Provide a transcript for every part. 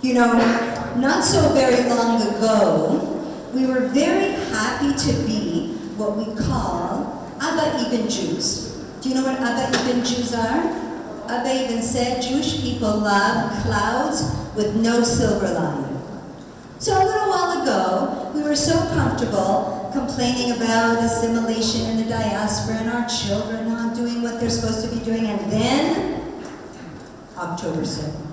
You know, not so very long ago, we were very happy to be what we call Abba Even Jews. Do you know what Abba Even Jews are? Abba even said Jewish people love clouds with no silver lining. So a little while ago, we were so comfortable complaining about assimilation in the diaspora and our children not doing what they're supposed to be doing, and then October 7th.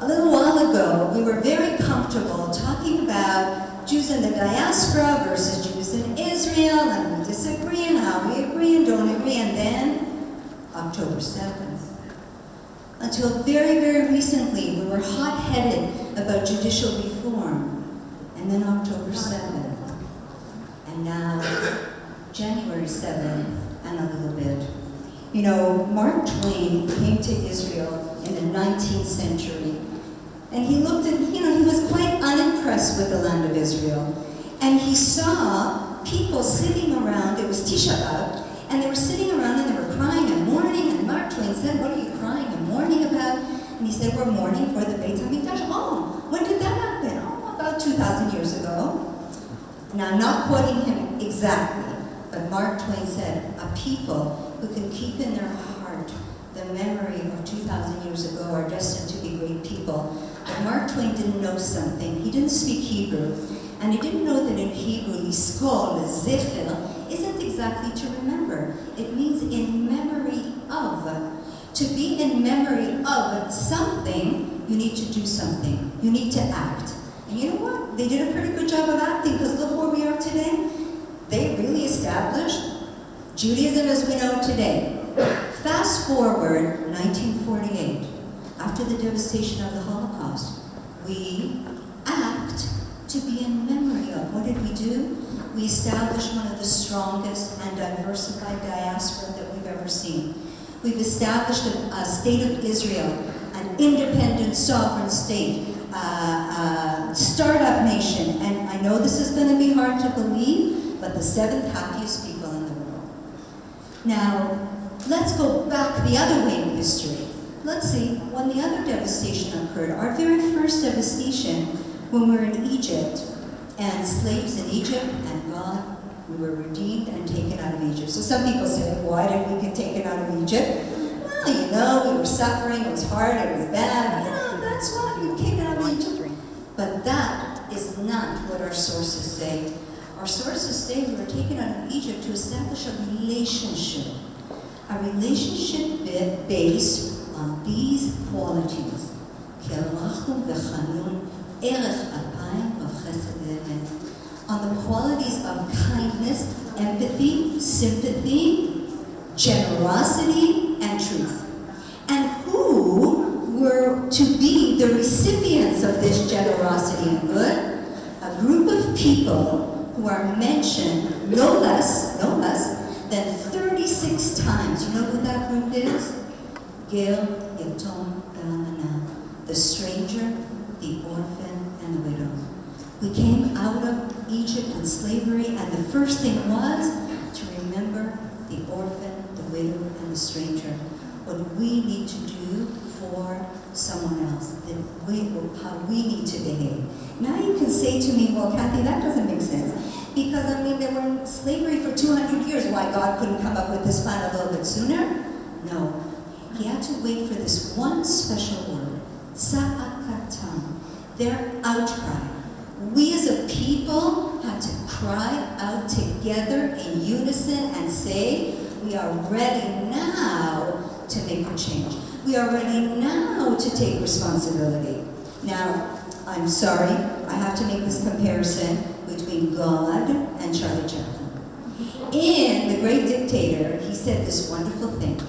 A little while ago, we were very comfortable talking about Jews in the diaspora versus Jews in Israel, and we disagree and how we agree and don't agree, and then October 7th. Until very, very recently, we were hot-headed about judicial reform, and then October 7th, and now January 7th, and a little bit. You know, Mark Twain came to Israel in the 19th century, and he looked at, he was quite unimpressed with the land of Israel. And he saw people sitting around, it was Tisha B'Av, and they were sitting around and they were crying and mourning, and Mark Twain said, "What are you crying and mourning about?" And he said, "We're mourning for the Beit HaMikdash." "Oh, when did that happen?" "Oh, about 2,000 years ago." Now, I'm not quoting him exactly, but Mark Twain said, a people who can keep in their heart the memory of 2,000 years ago are destined to be great people. But Mark Twain didn't know something. He didn't speak Hebrew. And he didn't know that in Hebrew, liskol, zecher, isn't exactly to remember. It means in memory of. To be in memory of something, you need to do something. You need to act. And you know what? They did a pretty good job of acting, because look where we are today. They really established Judaism as we know it today. Fast forward 1948, after the devastation of the Holocaust, we act to be in memory of. What did we do? We established one of the strongest and diversified diaspora that we've ever seen. We've established a state of Israel, an independent sovereign state, startup nation, and I know this is going to be hard to believe, but the seventh happiest people in the world. Now, let's go back the other way in history. Let's see, when the other devastation occurred, our very first devastation, when we were in Egypt, and slaves in Egypt, and God, we were redeemed and taken out of Egypt. So some people say, why did we get taken out of Egypt? Well, we were suffering, it was hard, it was bad. That's why we were taken out of Egypt. But that is not what our sources say. Our sources say we were taken out of Egypt to establish a relationship based on these qualities. On the qualities of kindness, empathy, sympathy, generosity, and truth. And who were to be the recipients of this generosity and good? A group of people who are mentioned no less than 36 times. You know who that group is? Gil, Yatom, Be'alana, the stranger, the orphan, and the widow. We came out of Egypt in slavery, and the first thing was to remember the orphan, the widow, and the stranger. What we need to do for someone else, how we need to behave. Now you can say to me, well, Kathy, that doesn't make sense. Because, they were in slavery for 200 years. Why God couldn't come up with this plan a little bit sooner? No. He had to wait for this one special word, tza'akatam, their outcry. We as a people had to cry out together in unison and say, we are ready now to make a change. We are ready now to take responsibility. Now, I'm sorry, I have to make this comparison between God and Charlie Chaplin. In The Great Dictator, he said this wonderful thing.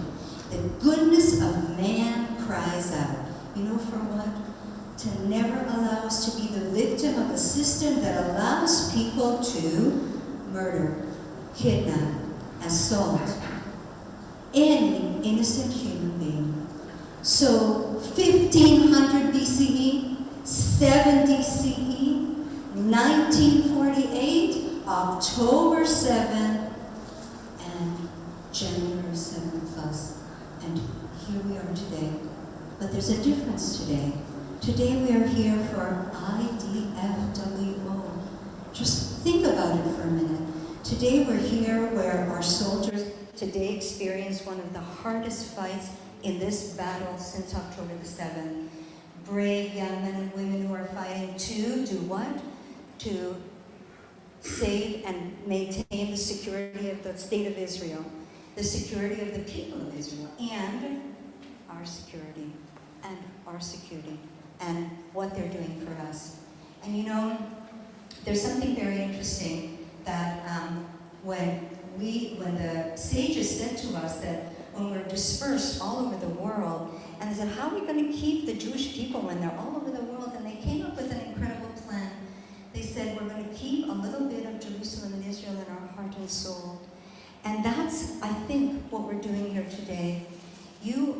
The goodness of man cries out. You know for what? To never allow us to be the victim of a system that allows people to murder, kidnap, assault any innocent human being. So 1500 BCE, 70 CE, 1948, October 7th, and January 7th plus. And here we are today. But there's a difference today. Today we are here for IDFWO. Just think about it for a minute. Today we're here where our soldiers today experience one of the hardest fights in this battle since October the 7th. Brave young men and women who are fighting to do what? To save and maintain the security of the state of Israel, the security of the people of Israel, and our security, and what they're doing for us. And you know, there's something very interesting that when the sages said to us that when we're dispersed all over the world, and they said, how are we going to keep the Jewish people when they're all over the world? And they came up with an incredible plan. They said, we're going to keep a little bit of Jerusalem and Israel in our heart and soul. And that's, I think, what we're doing here today.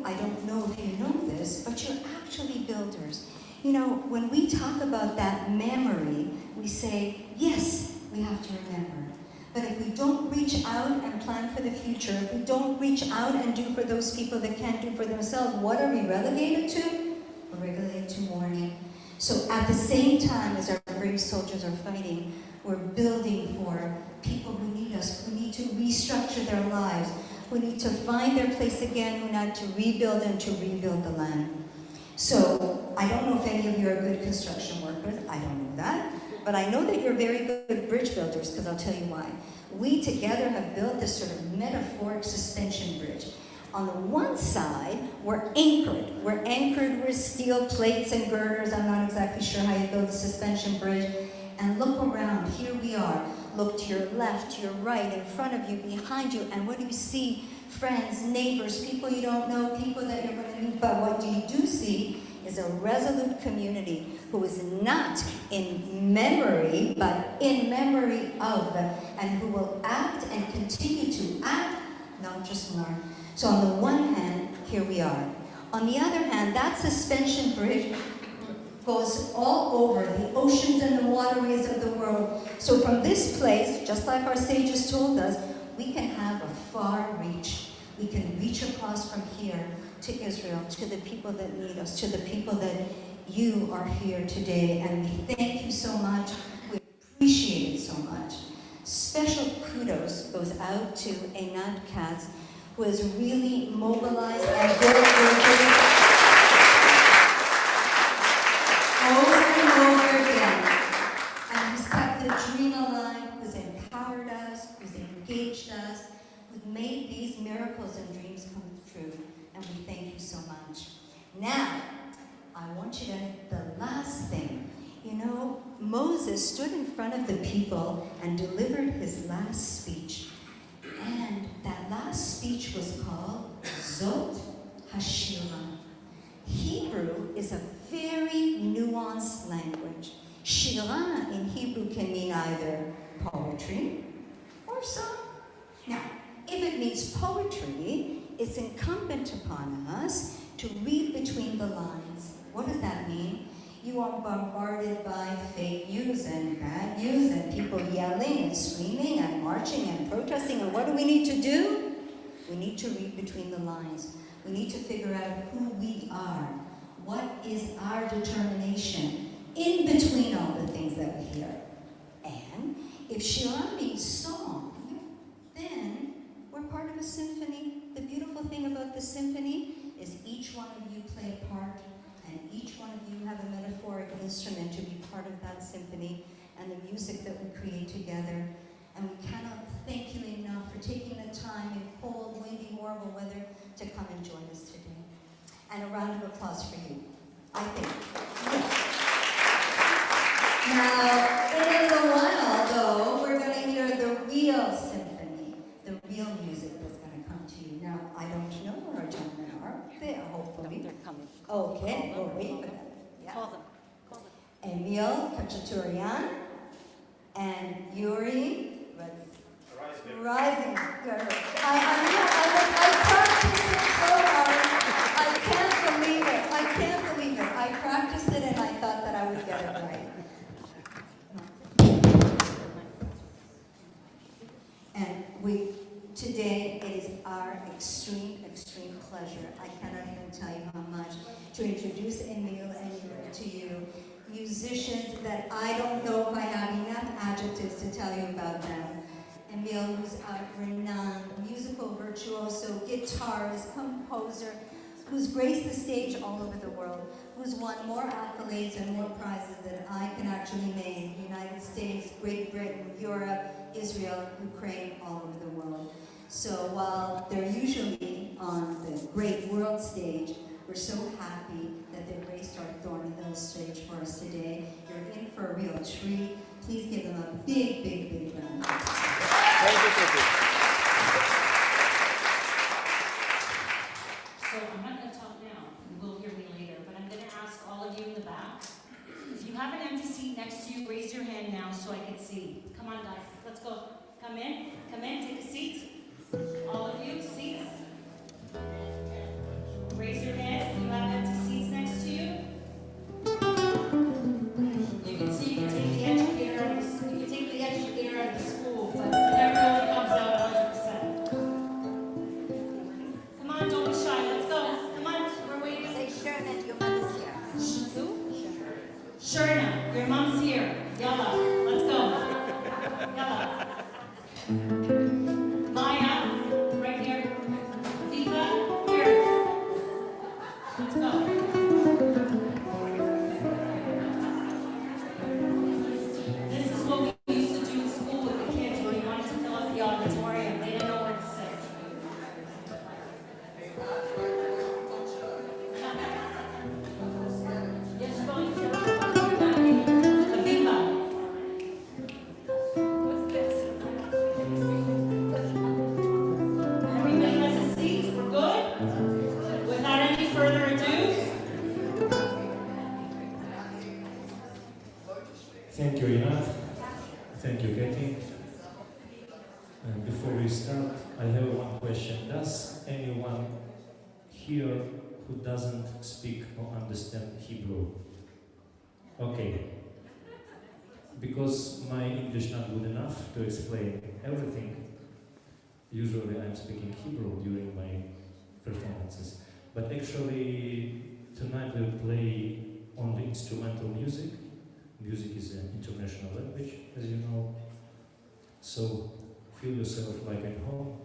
I don't know if you know this, but you're actually builders. You know, when we talk about that memory, we say, yes, we have to remember. But if we don't reach out and plan for the future, if we don't reach out and do for those people that can't do for themselves, what are we relegated to? We're relegated to mourning. So at the same time as our brave soldiers are fighting, we're building for people who need us, who need to restructure their lives, who need to find their place again, who need to rebuild and to rebuild the land. So I don't know if any of you are good construction workers. I don't know that. But I know that you're very good bridge builders, because I'll tell you why. We together have built this sort of metaphoric suspension bridge. On the one side, we're anchored. We're anchored with steel plates and girders. I'm not exactly sure how you build a suspension bridge. And look around. Here we are. Look to your left, to your right, in front of you, behind you. And what do you see? Friends, neighbors, people you don't know, people that you're going to meet. But what you do see is a resolute community who is not in memory, but in memory of, and who will act and continue to act, not just learn. So on the one hand, here we are. On the other hand, that suspension bridge goes all over the oceans and the waterways of the world. So from this place, just like our sages told us, we can have a far reach. We can reach across from here to Israel, to the people that need us, to the people that you are here today. And we thank you so much. We appreciate it so much. Special kudos goes out to Eynat Katz, who has really mobilized and built over and over again. And who's kept the dream alive, who's empowered us, who's engaged us, who's made these miracles and dreams come true. And we thank you so much. Now, I want you to, the last thing, you know, Moses stood in front of the people and delivered his last speech. And that last speech was called Zot HaShira. Hebrew is a very nuanced language. Shira in Hebrew can mean either poetry or song. Now, if it means poetry, it's incumbent upon us to read between the lines. What does that mean? You are bombarded by fake news and bad news and people yelling and screaming and marching and protesting. And what do we need to do? We need to read between the lines. We need to figure out who we are. What is our determination in between all the things that we hear? And if Shira means song, then we're part of a symphony. The beautiful thing about the symphony is each one of you play a part, and each one of you have a metaphoric instrument to be part of that symphony and the music that we create together. And we cannot thank you enough for taking the time in cold, windy, horrible weather to come and join us today. And a round of applause for you, I think. Yes. Now, in a little while, though, we're going to hear the real symphony, the real music that's going to come to you. Now, I don't know where our gentlemen are. They are, hopefully. They're coming. Okay, we'll wait for them. Yeah. Call them. Emil Khachaturian and Yuri Rayzberg. I practiced it so hard. I can't believe it. I practiced it and I thought that I would get it right. And today it is our extreme pleasure. I cannot even tell you how much to introduce Emil and Yuri to that I don't know if I have enough adjectives to tell you about them. Emil, who's a renowned musical virtuoso, guitarist, composer, who's graced the stage all over the world, who's won more accolades and more prizes than I can actually name. United States, Great Britain, Europe, Israel, Ukraine, all over the world. So while they're usually on the great world stage, we're so happy that they graced our Thornhill stage for us today. You're in for a real treat. Please give them a big, big, big round. Thank you, Kathy. So I'm not going to talk now. You will hear me later. But I'm going to ask all of you in the back. If you have an empty seat next to you, raise your hand now so I can see. Come on, guys. Let's go. Come in. Come in. Take a seat. All of you, seats. Raise your hand if you have empty seats next to you. You can see you can take the educator out of the school, but it never really comes out 100%. Come on, don't be shy. Let's go. Come on, we're waiting. Say Sherna, your mother's here. Who? Sherna, your mom's here. Yalla, let's go. Yalla. Maya, right here. Viva, here. Let's go. This is what we used to do in school with the kids when we wanted to fill up the auditorium. They didn't know where to sit. Yes, go. Aviva. What's this? Everybody has a seat. We're good? Without any further ado. Thank you, Eynat. Thank you, Kathy. And before we start, I have one question. Does anyone here who doesn't speak or understand Hebrew? Okay. Because my English not good enough to explain everything, usually I'm speaking Hebrew during my performances. But actually, tonight we'll play only instrumental music. Music is an international language, as you know. So feel yourself like at home.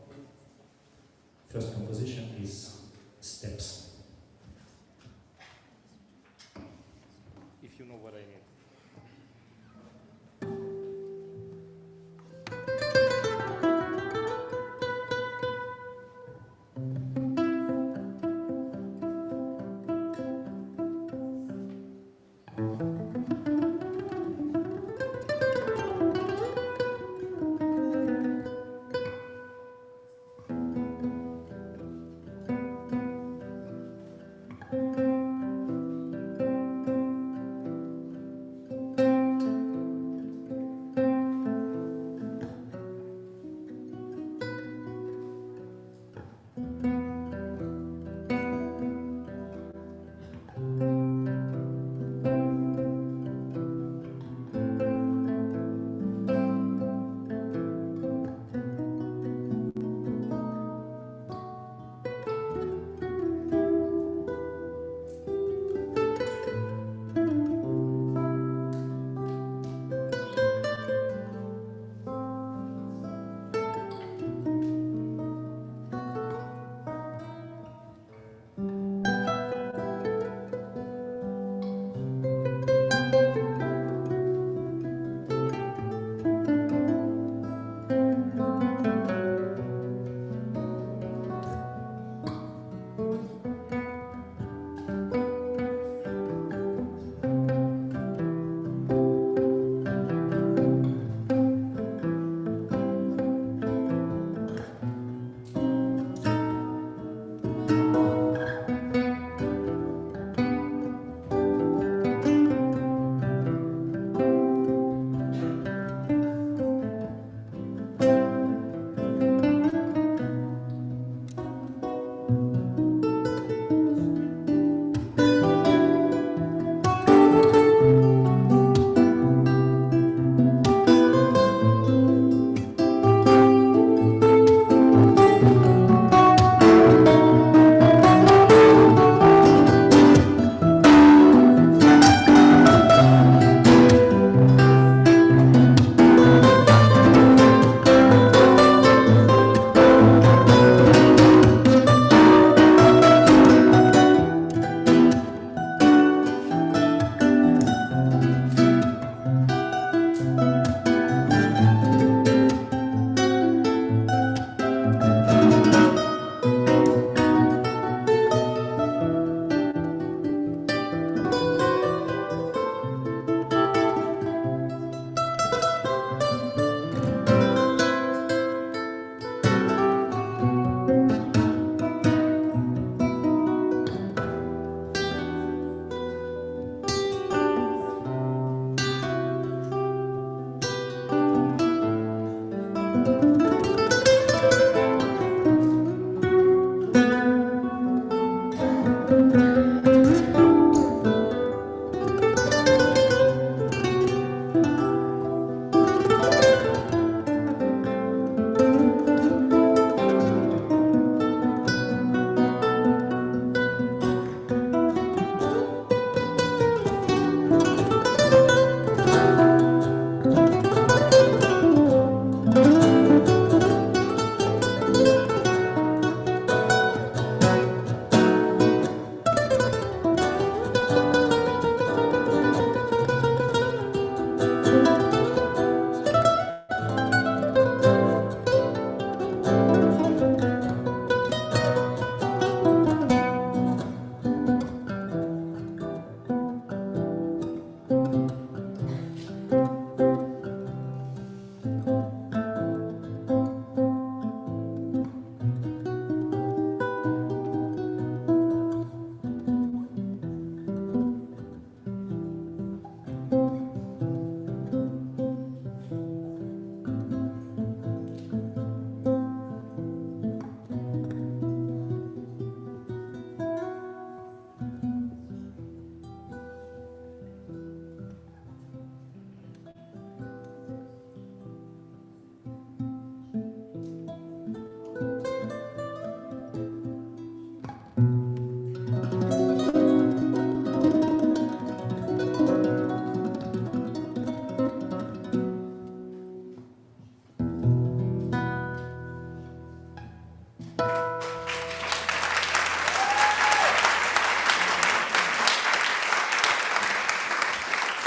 First composition is Steps. If you know what I mean.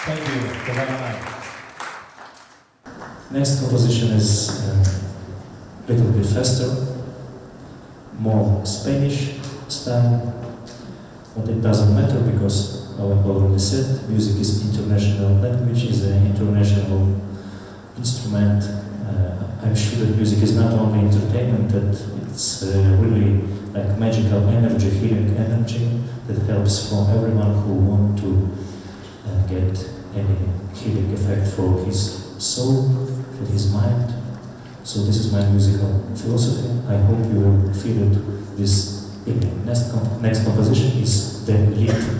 Thank you. Next composition is a little bit faster, more Spanish style, but it doesn't matter because I already said music is international language, is an international instrument. I'm sure that music is not only entertainment, that it's really like magical energy, healing energy that helps from everyone who want to get any healing effect for his soul, for his mind. So this is my musical philosophy. I hope you will feel it this evening. Next composition is The Lied.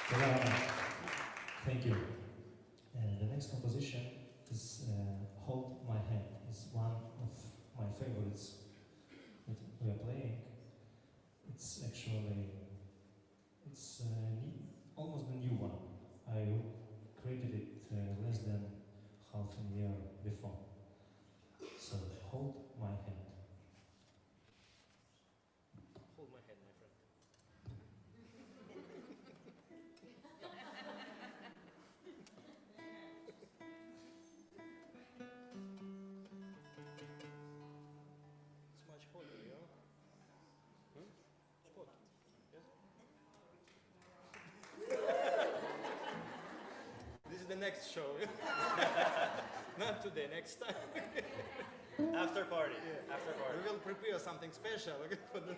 Thank you. And the next composition is Hold My Hand. It's one of my favorites that we are playing. It's actually, almost a new one. I created it less than half a year before. So, Hold My Hand. Hold my hand, my friend. It's much hotter, yeah? Hot. Yes? This is the next show. Not today, next time. After party. Yeah. After party. We will prepare something special for the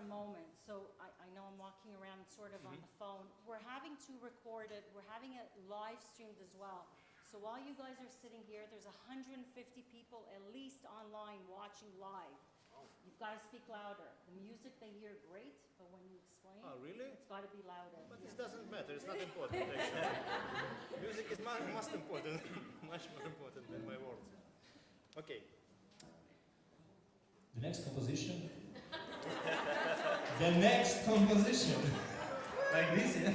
a moment. So I know I'm walking around sort of on the phone. We're having to record it. We're having it live streamed as well. So while you guys are sitting here, there's 150 people at least online watching live. You've got to speak louder. The music they hear great, but when you explain, really? it's got to be louder. But this doesn't matter, it's not important actually. Music is most important, much more important than my words. Okay. The next composition. The next composition. Like this, yeah?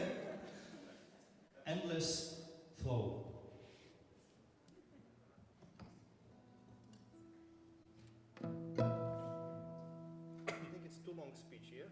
Endless flow. You think it's too long speech here?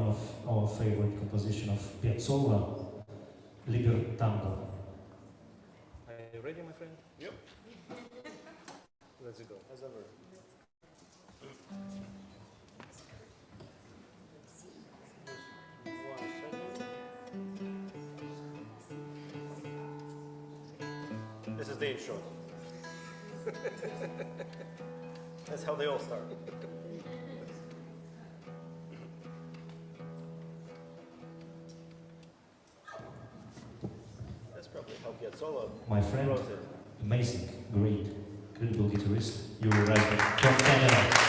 one of our favorite composition of Piazzolla, Libertango. Are you ready, my friend? Yep. Let's go, as ever. This is the intro. That's how they all start. That's probably how Piazzolla My friend, wrote it. amazing, great, incredible guitarist, Yuri Rayzberg from Canada.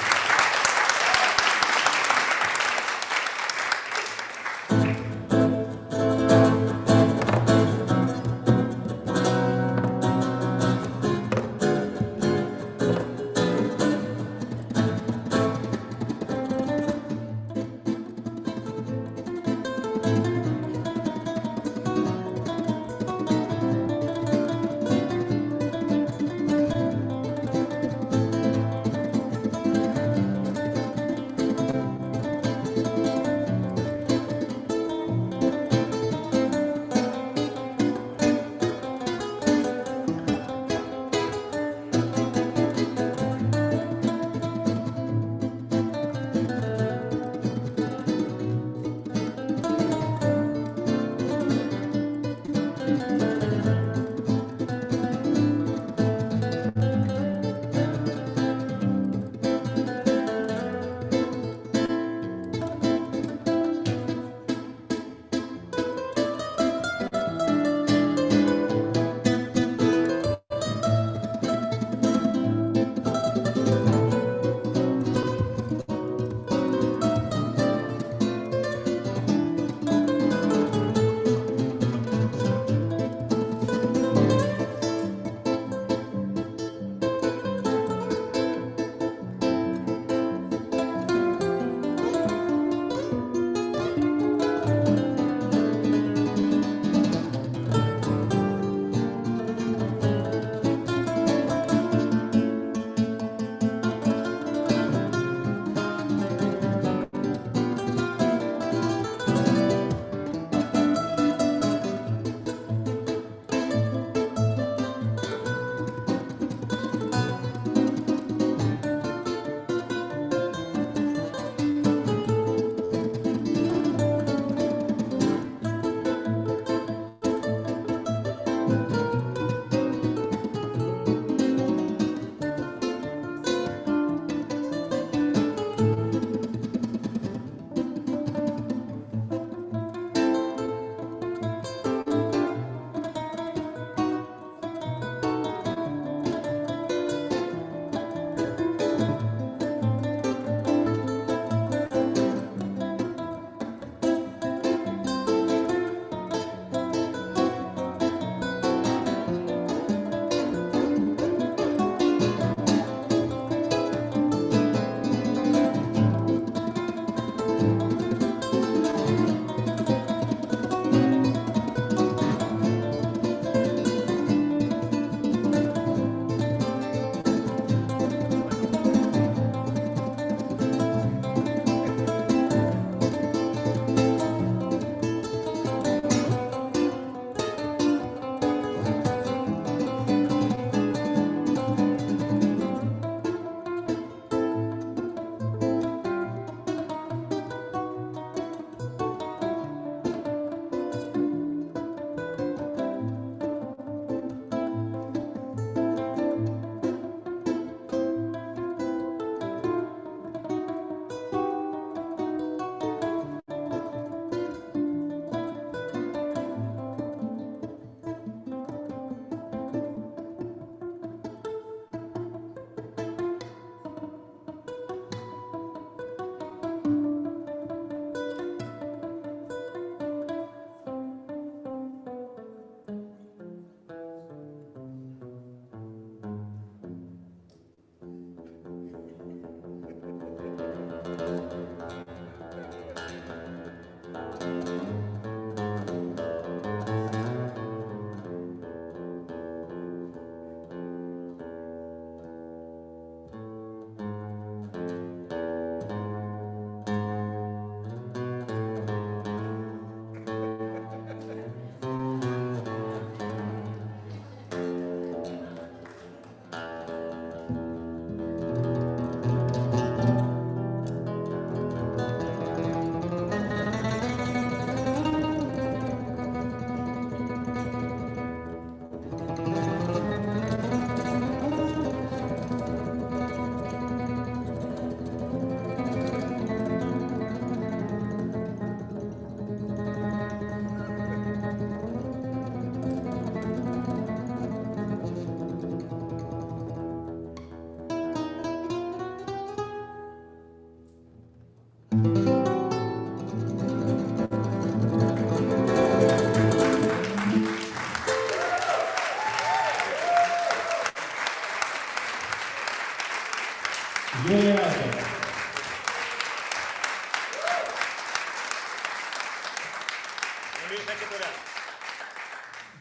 Yuri Khachaturian.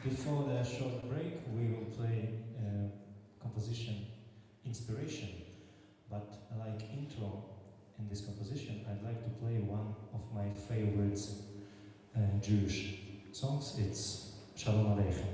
Before the short break, we will play composition Inspiration. But like intro in this composition, I'd like to play one of my favorite Jewish songs. It's Shalom Aleichem.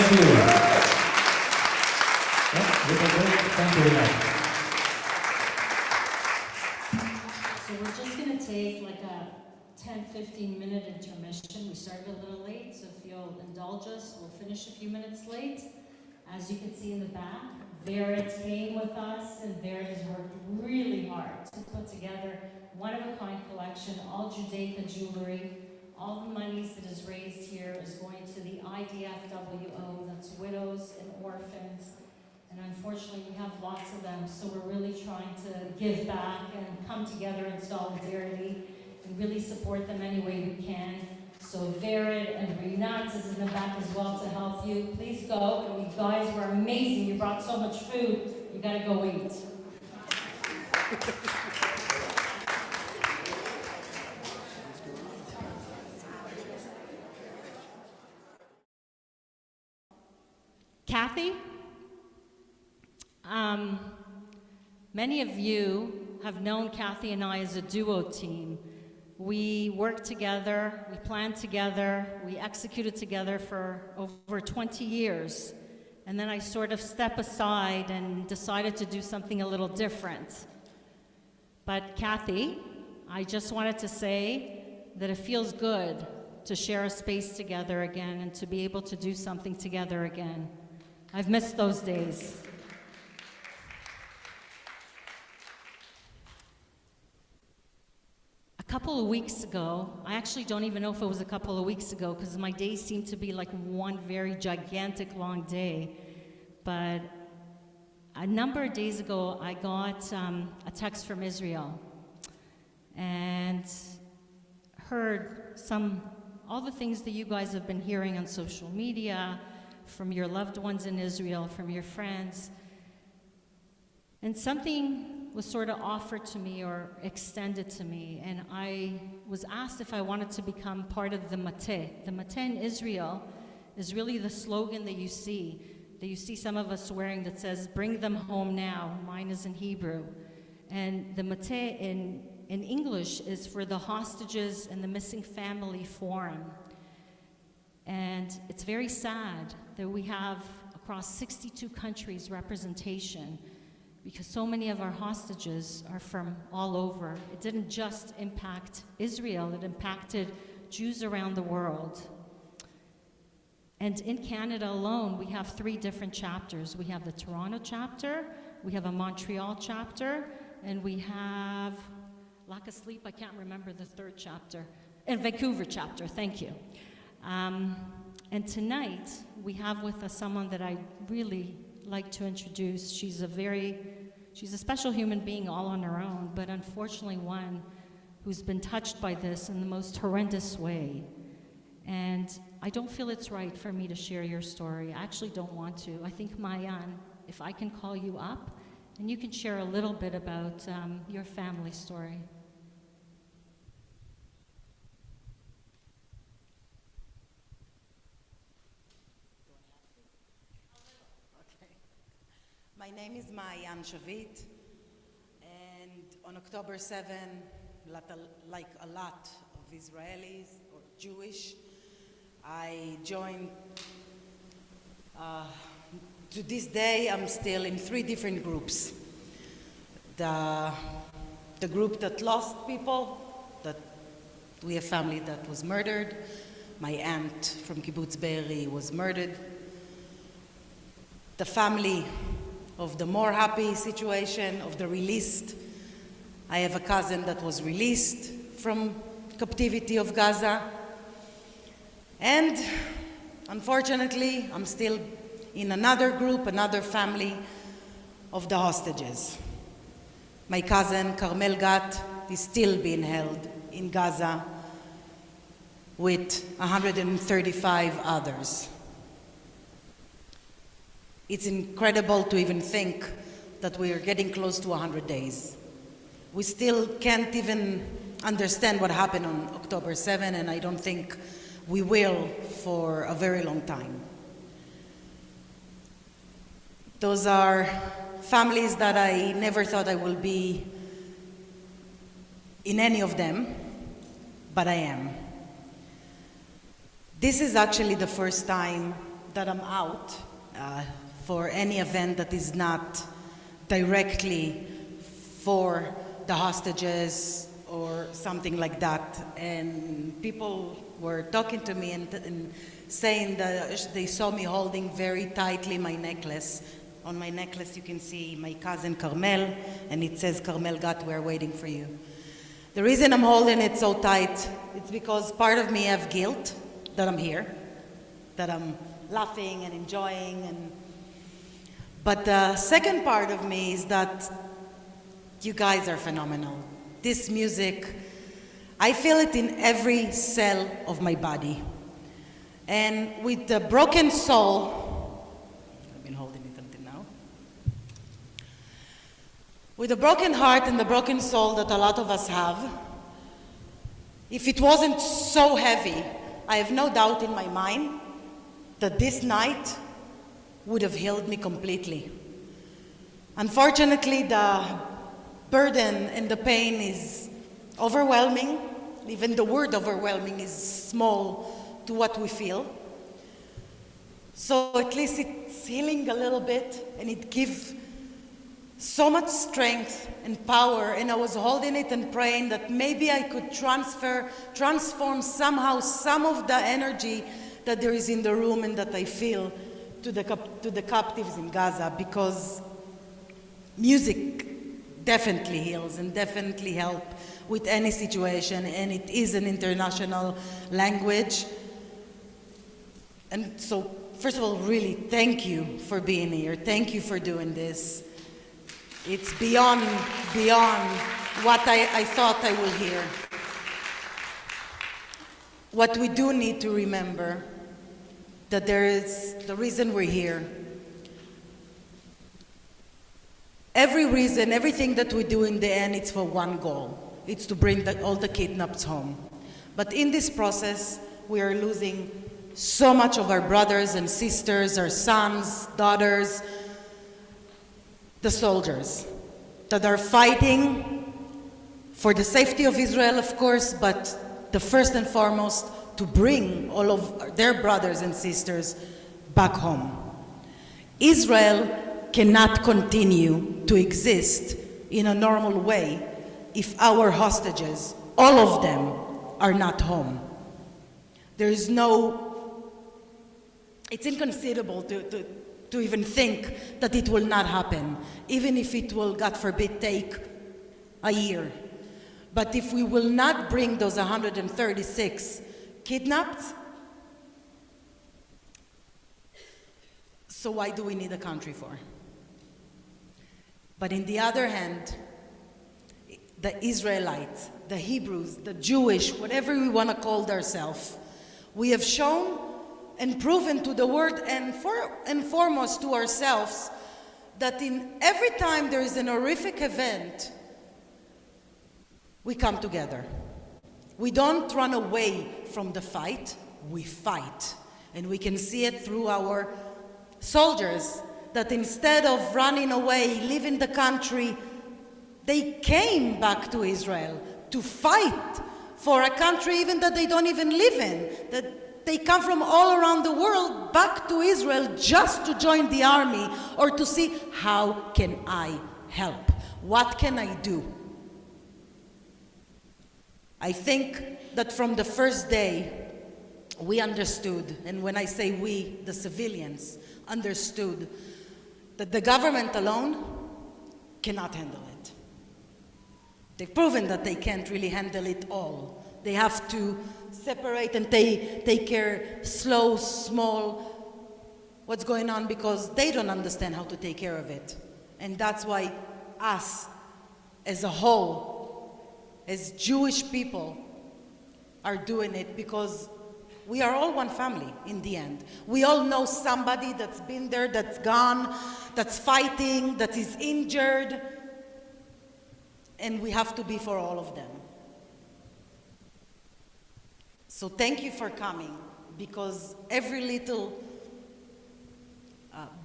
Thank you. Yeah, with a break, thank you very much. So we're just going to take like a 10-15 minute intermission. We started a little late, so if you'll indulge us, we'll finish a few minutes late. As you can see in the back, Verit came with us, and Verit has worked really hard to put together one-of-a-kind collection, all Judaica jewelry. All the monies that is raised here is going to the IDFWO, that's widows and orphans. And unfortunately, we have lots of them, so we're really trying to give back and come together in solidarity and really support them any way we can. So Verit and Eynat is in the back as well to help you. Please go. And you guys were amazing. You brought so much food. You gotta go eat. Kathy? Many of you have known Kathy and I as a duo team. We worked together, we planned together, we executed together for over 20 years. And then I sort of stepped aside and decided to do something a little different. But Kathy, I just wanted to say that it feels good to share a space together again and to be able to do something together again. I've missed those days. A couple of weeks ago, I actually don't even know if it was a couple of weeks ago because my days seem to be like one very gigantic long day. But a number of days ago, I got a text from Israel and heard all the things that you guys have been hearing on social media, from your loved ones in Israel, from your friends. And something was sort of offered to me or extended to me, and I was asked if I wanted to become part of the Mateh. The Mateh in Israel is really the slogan that you see some of us wearing that says, "Bring them home now." Mine is in Hebrew. And the Mateh in English is for the Hostages and the Missing Family Forum. And it's very sad that we have across 62 countries representation because so many of our hostages are from all over. It didn't just impact Israel, it impacted Jews around the world. And in Canada alone, we have 3 different chapters. We have the Toronto chapter, we have a Montreal chapter, and we have lack of sleep, I can't remember the 3rd chapter, and Vancouver chapter, thank you. And tonight, we have with us someone that I really like to introduce. She's a special human being all on her own, but unfortunately one who's been touched by this in the most horrendous way. And I don't feel it's right for me to share your story. I actually don't want to. I think, Mayan, if I can call you up, and you can share a little bit about your family story. My name is Mayan Shavit, and on October 7, like a lot of Israelis or Jewish, I joined. To this day, I'm still in 3 different groups. The group that lost people, that we have family that was murdered. My aunt from Kibbutz Be'eri was murdered. The family of the more happy situation, of the released. I have a cousin that was released from captivity of Gaza. And unfortunately, I'm still in another group, another family of the hostages. My cousin, Carmel Gat, is still being held in Gaza with 135 others. It's incredible to even think that we are getting close to 100 days. We still can't even understand what happened on October 7, and I don't think we will for a very long time. Those are families that I never thought I will be in any of them, but I am. This is actually the first time that I'm out for any event that is not directly for the hostages or something like that. And people were talking to me and saying that they saw me holding very tightly my necklace. On my necklace you can see my cousin Carmel, and it says, "Carmel Gat, we're waiting for you." The reason I'm holding it so tight, it's because part of me have guilt that I'm here, that I'm laughing and enjoying. But the second part of me is that you guys are phenomenal. This music, I feel it in every cell of my body. And with the broken soul, I've been holding it until now. With the broken heart and the broken soul that a lot of us have, if it wasn't so heavy, I have no doubt in my mind that this night would have healed me completely. Unfortunately, the burden and the pain is overwhelming. Even the word overwhelming is small to what we feel. So at least it's healing a little bit, and it gives so much strength and power. And I was holding it and praying that maybe I could transform somehow some of the energy that there is in the room and that I feel to the captives in Gaza, because music definitely heals and definitely helps with any situation, and it is an international language. And so, first of all, really thank you for being here. Thank you for doing this. It's beyond what I thought I will hear. What we do need to remember, that there is the reason we're here. Everything that we do in the end, it's for one goal. It's to bring all the kidnapped home. But in this process, we are losing so much of our brothers and sisters, our sons, daughters, the soldiers that are fighting for the safety of Israel, of course, but the first and foremost, to bring all of their brothers and sisters back home. Israel cannot continue to exist in a normal way if our hostages, all of them, are not home. There is it's inconceivable to even think that it will not happen, even if it will, God forbid, take a year. But if we will not bring those 136 kidnapped, so why do we need a country for? But in the other hand, the Israelites, the Hebrews, the Jewish, whatever we want to call ourselves, we have shown and proven to the world and foremost to ourselves that in every time there is an horrific event, we come together. We don't run away from the fight, we fight. And we can see it through our soldiers, that instead of running away, leaving the country, they came back to Israel to fight for a country even that they don't even live in. That they come from all around the world back to Israel just to join the army or to see, how can I help? What can I do? I think that from the first day, we understood, and when I say we, the civilians, understood that the government alone cannot handle it. They've proven that they can't really handle it all. They have to separate and take care slow, small, what's going on, because they don't understand how to take care of it. And that's why us, as a whole, as Jewish people, are doing it, because we are all one family in the end. We all know somebody that's been there, that's gone, that's fighting, that is injured, and we have to be for all of them. So thank you for coming, because every little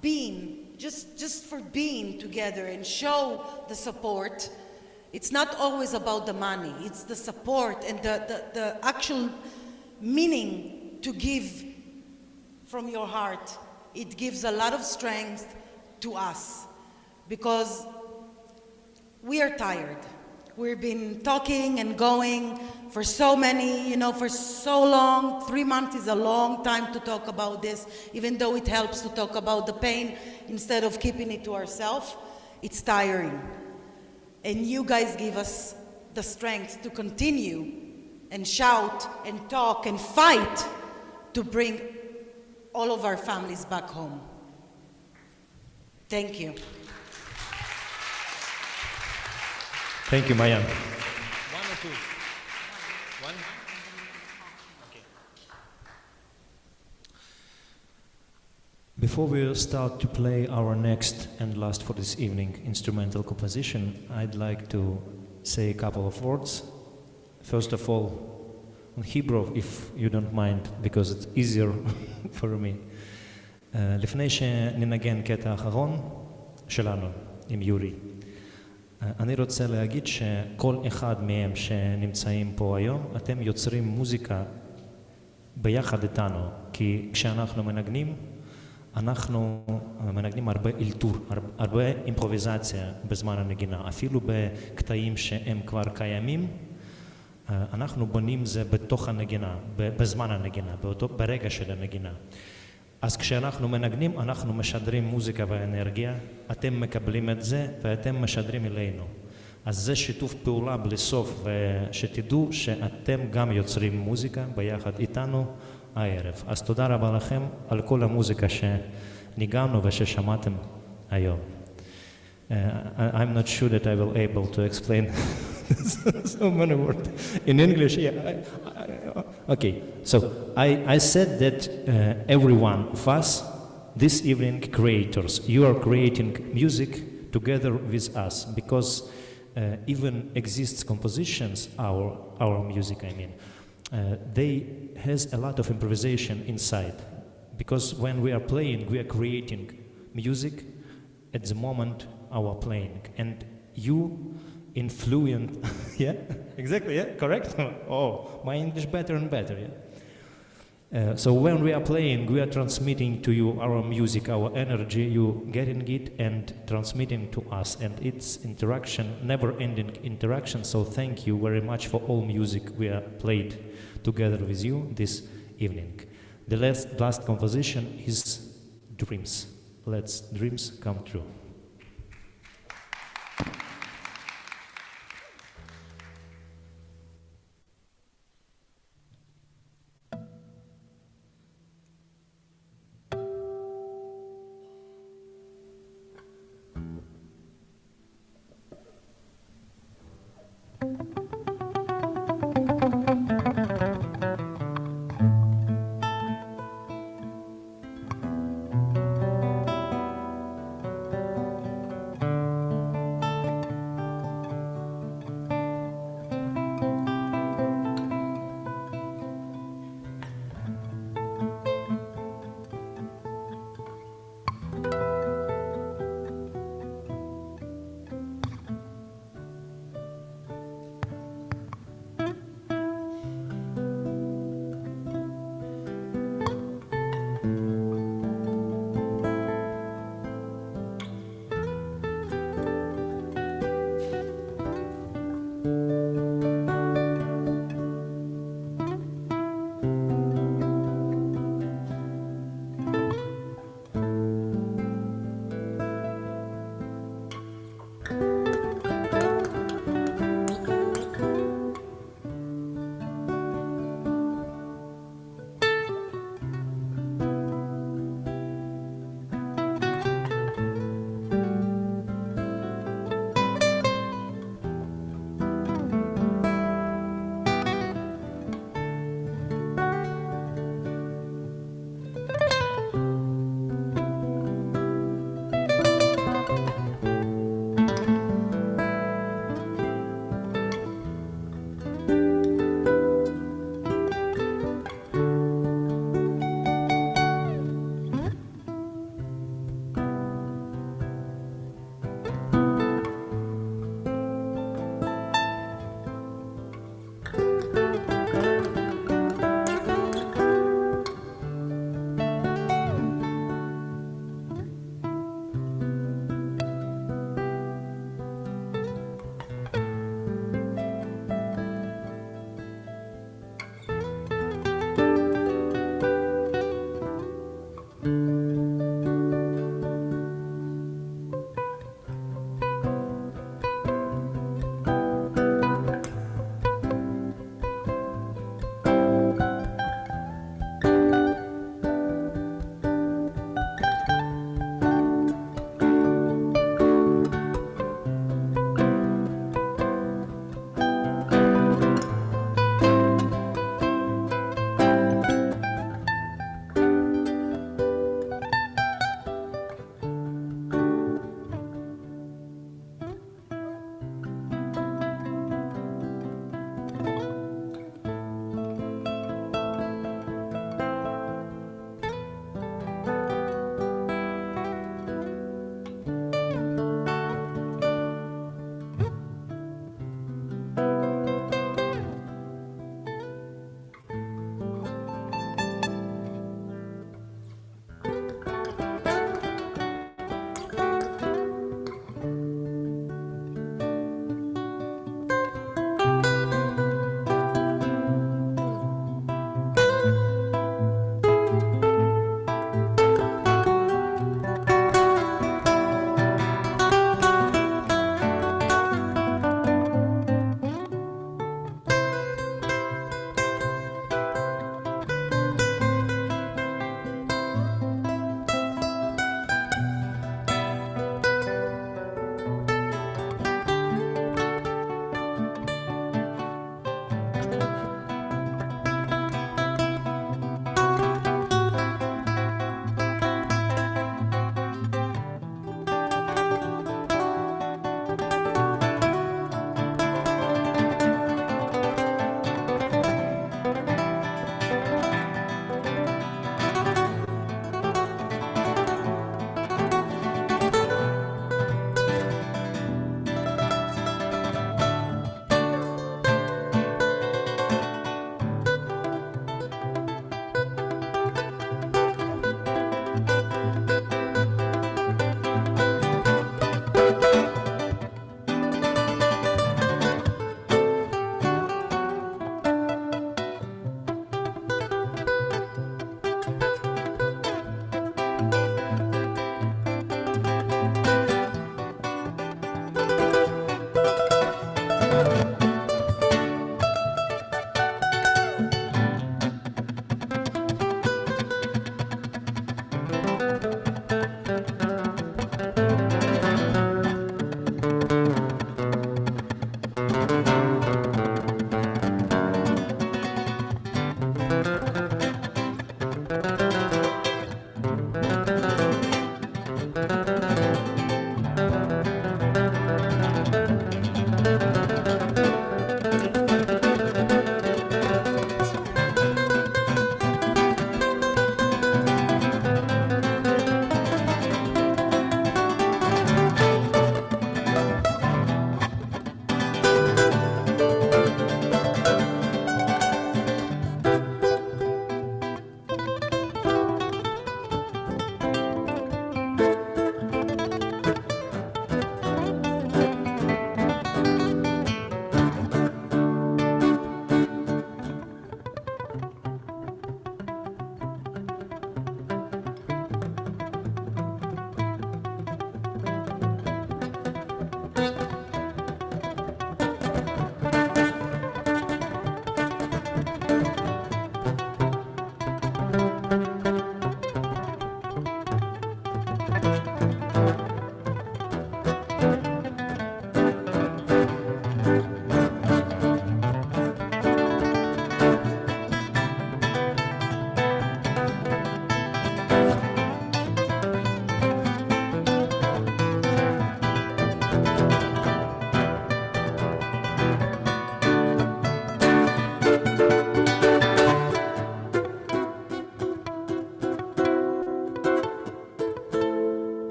being, just for being together and show the support. It's not always about the money, it's the support and the actual meaning to give from your heart, it gives a lot of strength to us, because we are tired. We've been talking and going for so many, for so long. 3 months is a long time to talk about this, even though it helps to talk about the pain instead of keeping it to ourselves. It's tiring. And you guys give us the strength to continue and shout and talk and fight to bring all of our families back home. Thank you. Thank you, Maya. One or two? One? Okay. Before we start to play our next and last for this evening instrumental composition, I'd like to say a couple of words. First of all, on Hebrew, if you don't mind, because it's easier for me. לפני שננגן קטע האחרון שלנו עם יורי, אני רוצה להגיד שכל אחד מהם שנמצאים פה היום, אתם יוצרים מוזיקה ביחד איתנו, כי כשאנחנו מנגנים, אנחנו מנגנים הרבה אלתור, הרבה אימפרוביזציה בזמן הנגינה, אפילו בקטעים שהם כבר קיימים, אנחנו בונים זה בתוך הנגינה, בזמן הנגינה, ברגע של הנגינה. אז כשאנחנו מנגנים, אנחנו משדרים מוזיקה ואנרגיה, אתם מקבלים את זה ואתם משדרים אלינו. אז זה שיתוף פעולה בלי סוף, ושתדעו שאתם גם יוצרים מוזיקה ביחד איתנו הערב. אז תודה רבה לכם על כל המוזיקה שניגענו וששמעתם היום. I'm not sure that I will be able to explain so many words in English. Yeah. Okay, so I said that every one of us, this evening creators, you are creating music together with us, because even exists compositions, our music, I mean, they has a lot of improvisation inside, because when we are playing, we are creating music at the moment our playing, and you influence, yeah, exactly, yeah, correct? Oh, my English better and better, yeah. So when we are playing, we are transmitting to you our music, our energy, you getting it and transmitting to us, and it's interaction, never-ending interaction, so thank you very much for all music we have played together with you this evening. The last composition is Dreams. Let's dreams come true.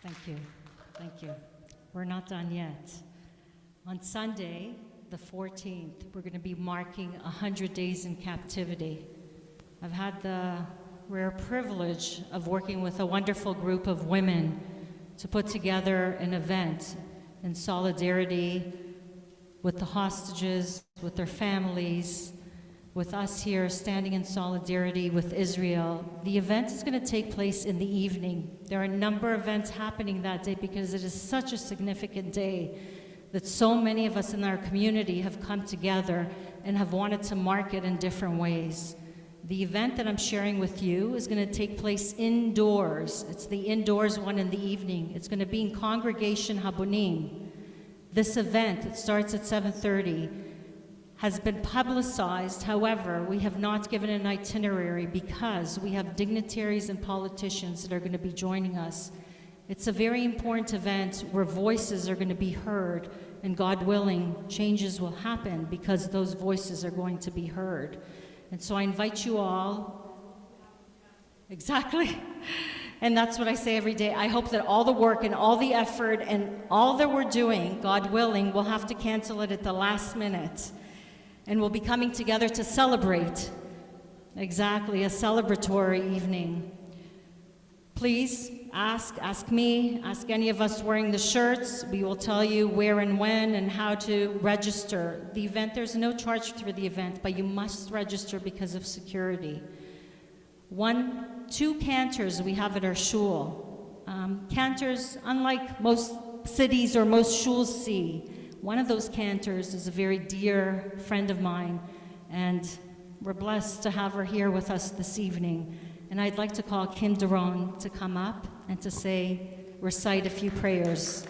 Thank you. Thank you. We're not done yet. On Sunday, the 14th, we're going to be marking 100 days in captivity. I've had the rare privilege of working with a wonderful group of women to put together an event in solidarity with the hostages, with their families, with us here standing in solidarity with Israel. The event is going to take place in the evening. There are a number of events happening that day because it is such a significant day that so many of us in our community have come together and have wanted to mark it in different ways. The event that I'm sharing with you is going to take place indoors. It's the indoors one in the evening. It's going to be in Congregation Habonim. This event, it starts at 7:30, has been publicized. However, we have not given an itinerary because we have dignitaries and politicians that are going to be joining us. It's a very important event where voices are going to be heard, and God willing, changes will happen because those voices are going to be heard. And so I invite you all. Exactly. And that's what I say every day. I hope that all the work and all the effort and all that we're doing, God willing, we'll have to cancel it at the last minute. And we'll be coming together to celebrate. Exactly, a celebratory evening. Please ask me, ask any of us wearing the shirts. We will tell you where and when and how to register. The event, there's no charge for the event, but you must register because of security. 2 cantors we have at our shul. Cantors, unlike most cities or most shuls see, one of those cantors is a very dear friend of mine, and we're blessed to have her here with us this evening. And I'd like to call Doron to come up and to recite a few prayers.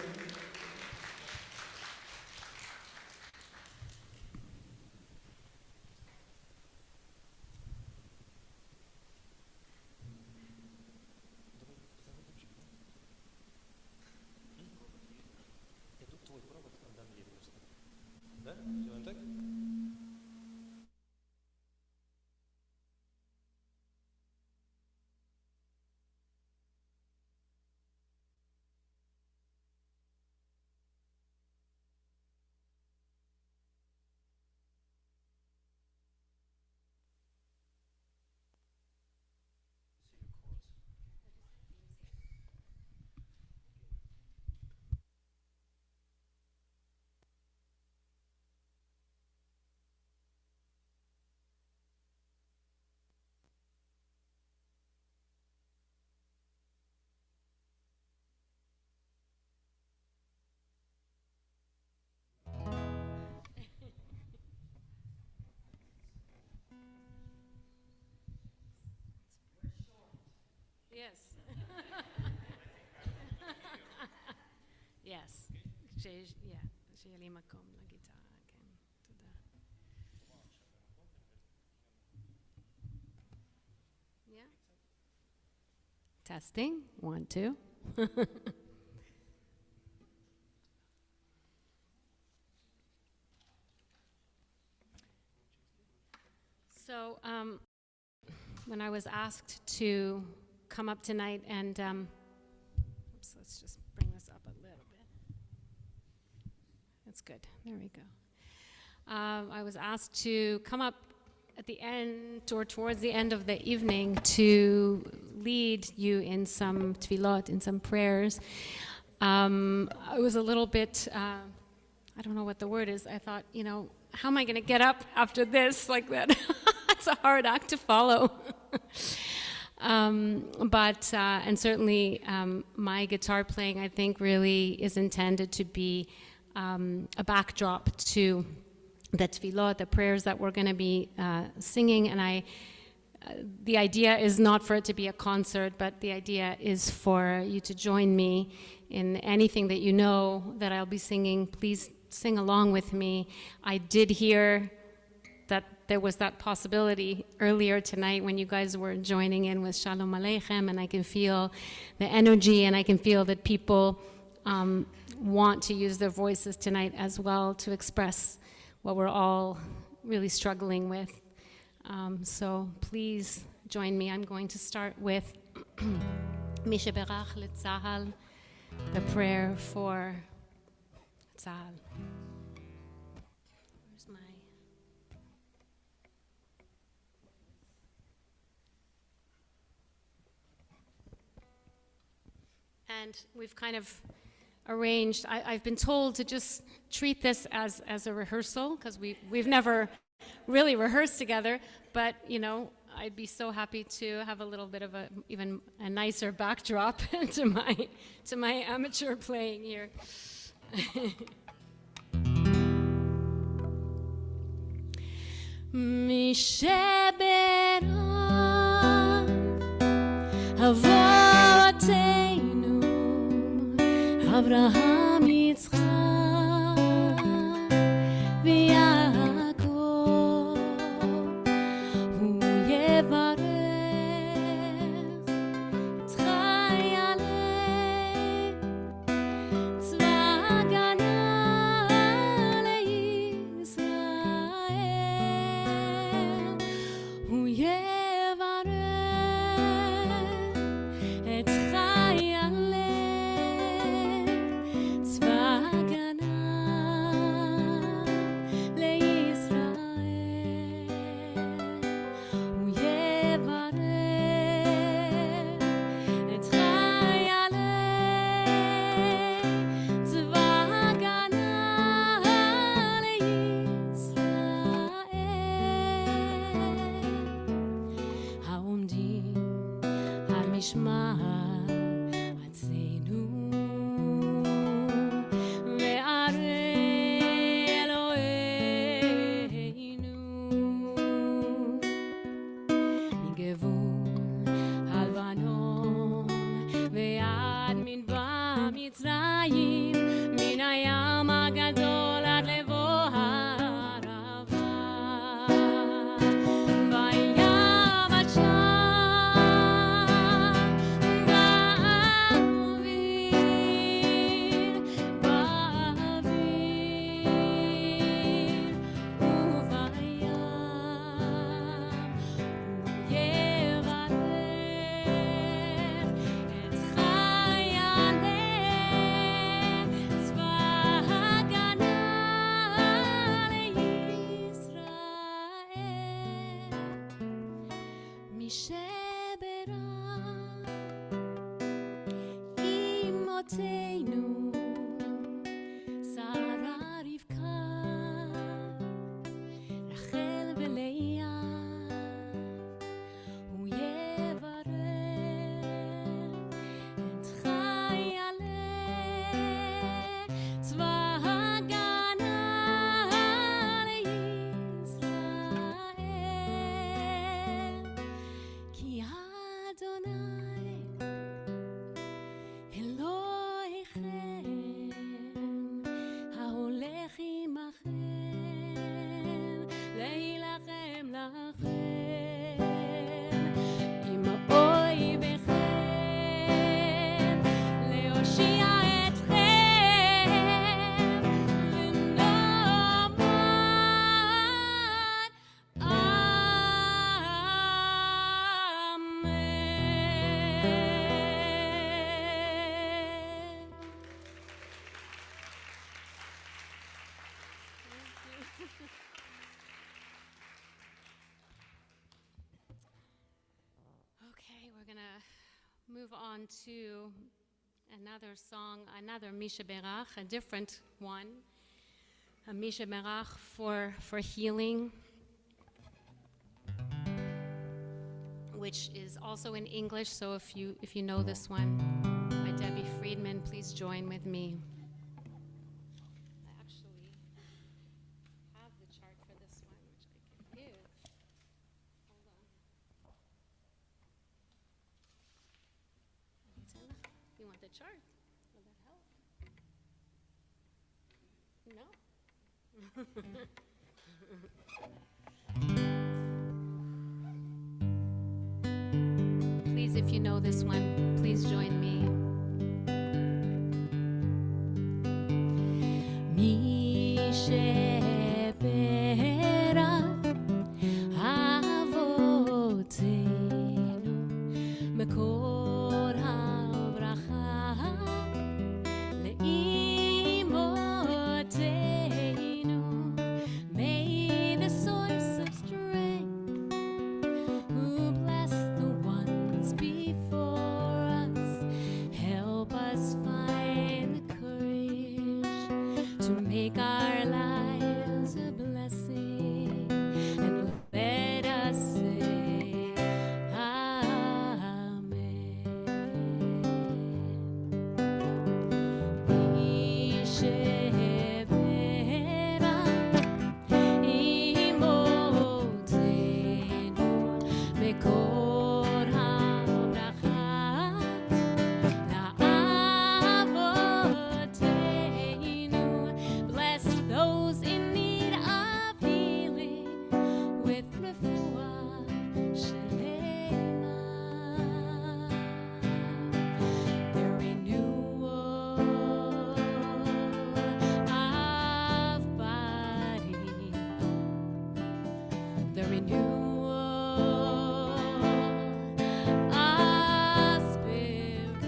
Yes. Yes. שיהיה לי מקום לגיטרה, כן. תודה. Yeah. Testing. 1, 2. So, when I was asked to come up tonight and, oops, let's just bring this up a little bit. That's good. There we go. I was asked to come up at the end or towards the end of the evening to lead you in some tefillot, in some prayers. I was a little bit, I don't know what the word is. I thought, how am I going to get up after this like that? It's a hard act to follow. And certainly my guitar playing, I think, really is intended to be a backdrop to the tefillot, the prayers that we're going to be singing. And the idea is not for it to be a concert, but the idea is for you to join me in anything that you know that I'll be singing. Please sing along with me. I did hear that there was that possibility earlier tonight when you guys were joining in with Shalom Aleichem, and I can feel the energy, and I can feel that people want to use their voices tonight as well to express what we're all really struggling with. So please join me. I'm going to start with Mi sheberach letzahal the prayer for Tzal. Where's my... And we've kind of arranged, I've been told to just treat this as a rehearsal, because we've never really rehearsed together, but you know, I'd be so happy to have a little bit of even a nicer backdrop to my amateur playing here. אבותינו, אברהם, יצחק ויעקב, הוא יברך את חיילי צבא ההגנה לישראל, הוא יברך את חיילי צבא ההגנה לישראל, הוא יברך את חיילי צבא ההגנה לישראל, העומדים על משמר ארצנו וערי אלוהינו, מגבול הלבנון ועד מדבר מצרים, מן הים הגדול עד לבוא הערבה, ביבשה אמותינו, שרה רבקה, רחל ולאה, הוא יברך את חיילי צבא ההגנה לישראל, כי אדוני אלוהיכם ההולך עמכם להילחם לכם עם אויביכם, להושיע אתכם ונאמר אמן. Okay, we're gonna move on to another song, another Misha Berach, a different one, a Misha Berach for healing, which is also in English. So if you know this one, by Debbie Friedman, please join with me. I actually have the chart for this one, which I can give. Hold on. You want the chart? Will that help? No? Please, if you know this one, please join me. מי שברך אבותינו מקור הברכה us find the courage to make our lives a blessing, and let us say Amen. Bless those in need of healing with refuah shelema. The renewal of body, the renewal of spirit,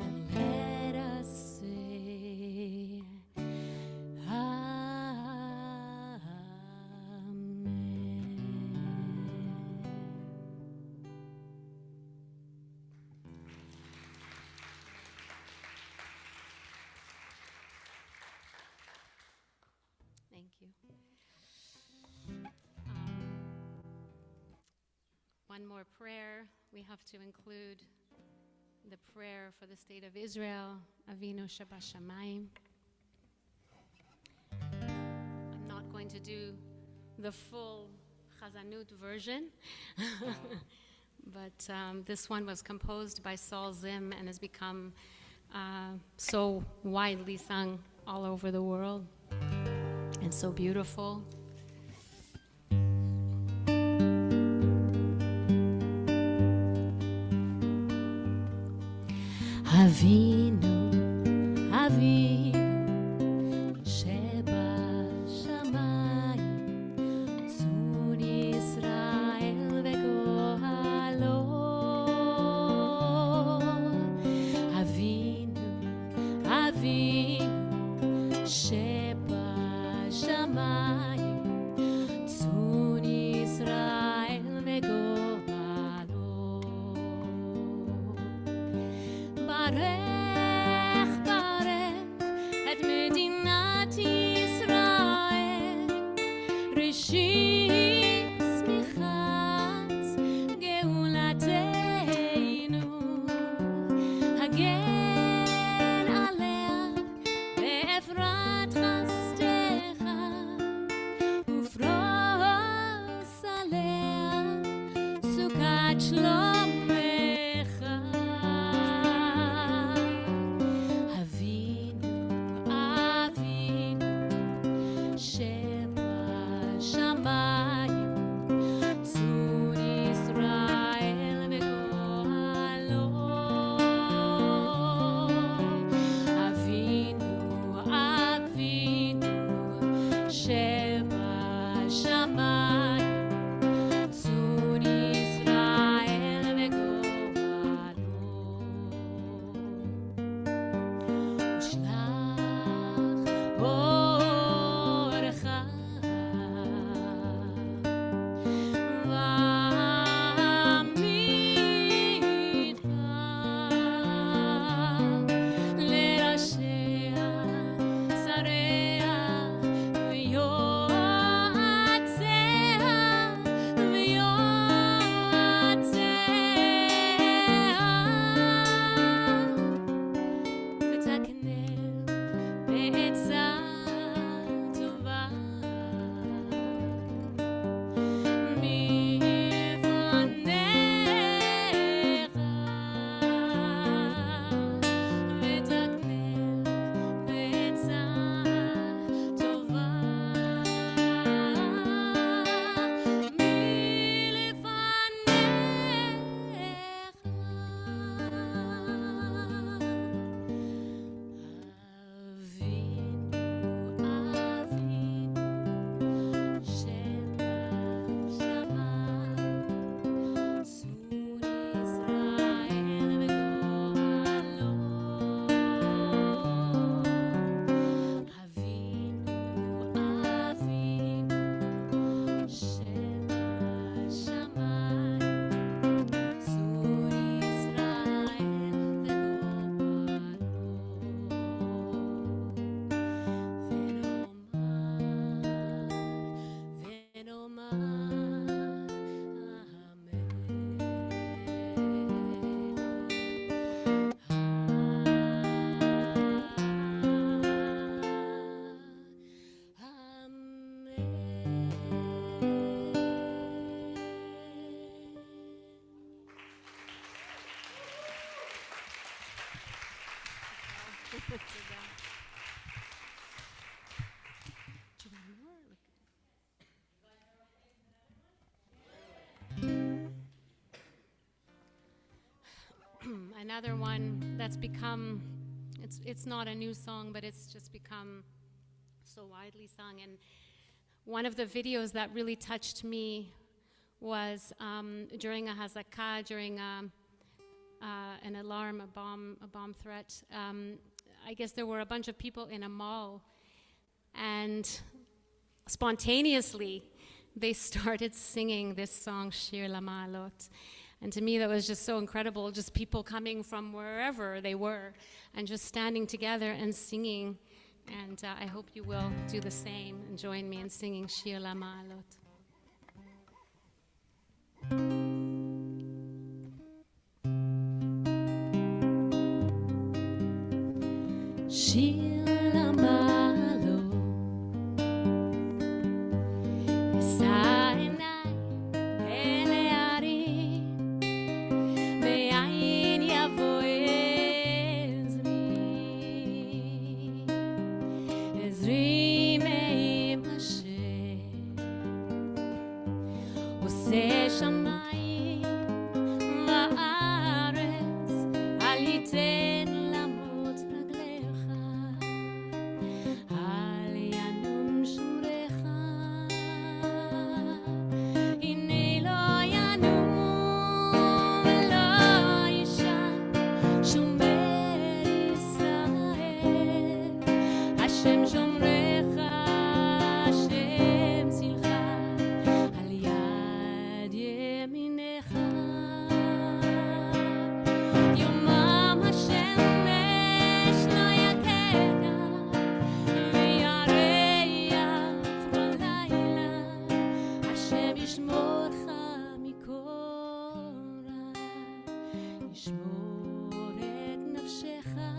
and let us say Amen. Thank you. Um, one more prayer. We have to include the prayer for the state of Israel, Avinu Shabashamayim. I'm not going to do the full Chazanut version, but this one was composed by Saul Zim and has become so widely sung all over the world and so beautiful. Avinu, Avinu, שבשמיים, צור ישראל וגואלו. אבינו, אבינו, שבשמיים, צור ישראל וגואלו. ברך, ברך את מדינת ישראל, ראשית צמיחת גאולתנו, הגן עליה באפרת חסדך, ופרוס עליה סוכת שלומך. אבינו, אבינו, שבשמיים, צור ישראל וגואלו. אבינו, אבינו, שבשמיים, צור ישראל Another one that's become, it's not a new song, but it's just become so widely sung. And one of the videos that really touched me was during a hazakah, during an alarm, a bomb threat. I guess there were a bunch of people in a mall, and spontaneously they started singing this song, Shir Lamalot. And to me, that was just so incredible, just people coming from wherever they were and just standing together and singing. And I hope you will do the same and join me in singing Shir Lamalot. Shir Lamalot, Esa Eynai el Harim, Ve'ayin yavo Ezri me'im Hashem, Oseh shamayim va'aretz, al yiten lamot raglecha, al yanum shumrecha. Hinei lo yanum v'lo yishan shomer Yisrael. Hashem shomrecha, Hashem tzilcha, al yad yeminecha. Yomam hashemesh lo yakeka, v'yareach b'layla. Hashem yishmorcha mikol ra, yishmor et nafshecha.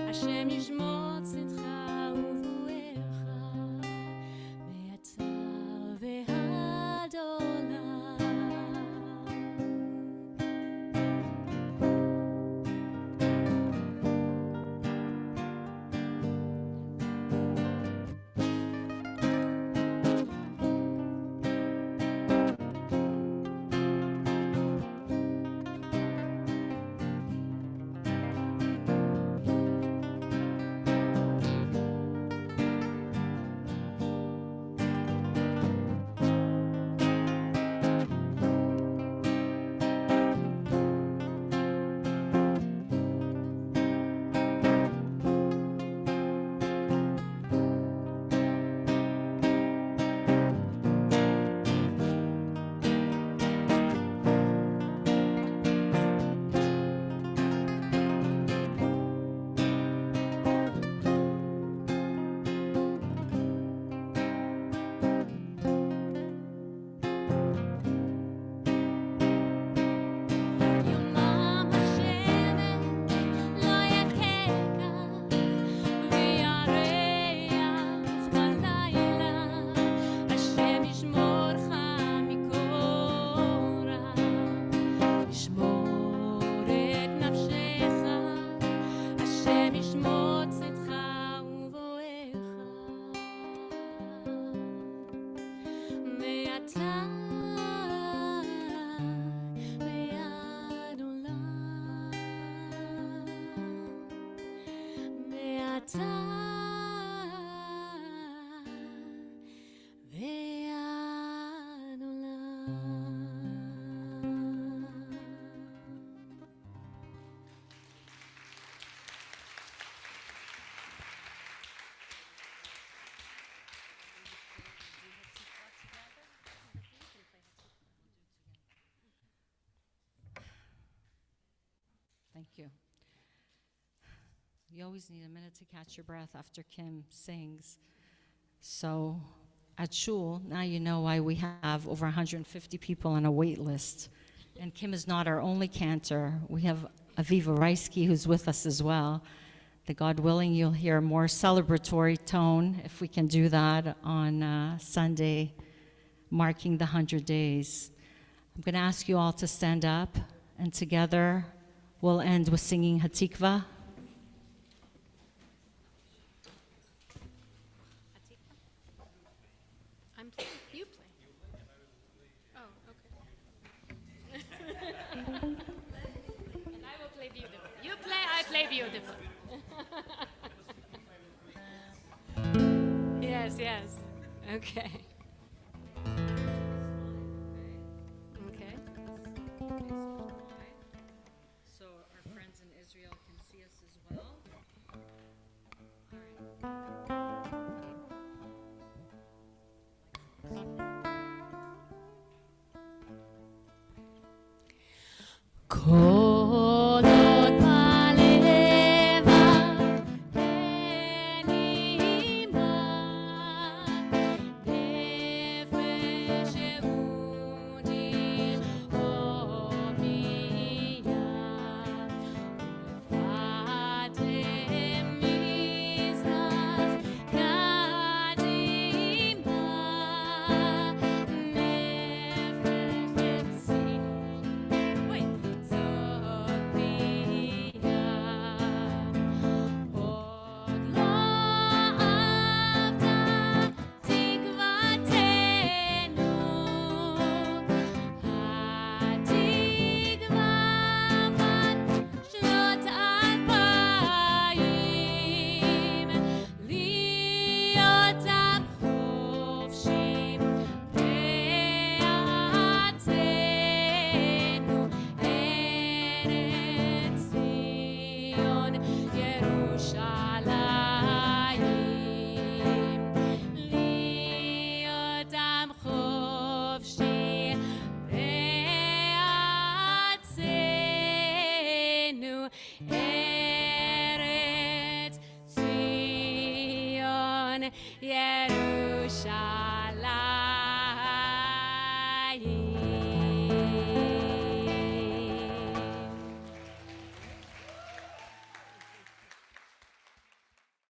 Hashem yishmor tzidcha uvuecha, me'ata ve'ad olam. Yomam hashemesh lo yakeka, v'yareach b'layla. Hashem yishmorcha mikol ra, yishmor et nafshecha. Hashem yishmor tzidcha uvoecha, me'ata ve'ad olam. Me'ata ve'ad olam. Thank you. You always need a minute to catch your breath after Kim sings. So at Shul, now you know why we have over 150 people on a wait list. And Kim is not our only cantor. We have Aviva Reisky, who's with us as well. The God willing, you'll hear a more celebratory tone, if we can do that, on Sunday, marking the 100 days. I'm going to ask you all to stand up, and together we'll end with singing Hatikva. Beautiful. Yes, yes. Okay. Okay. So our friends in Israel can see us as well. All right. כל עוד בלבב אין אימה, נפש יהודים הומייה, ובאתם מזרח קדימה, נפש Yeah.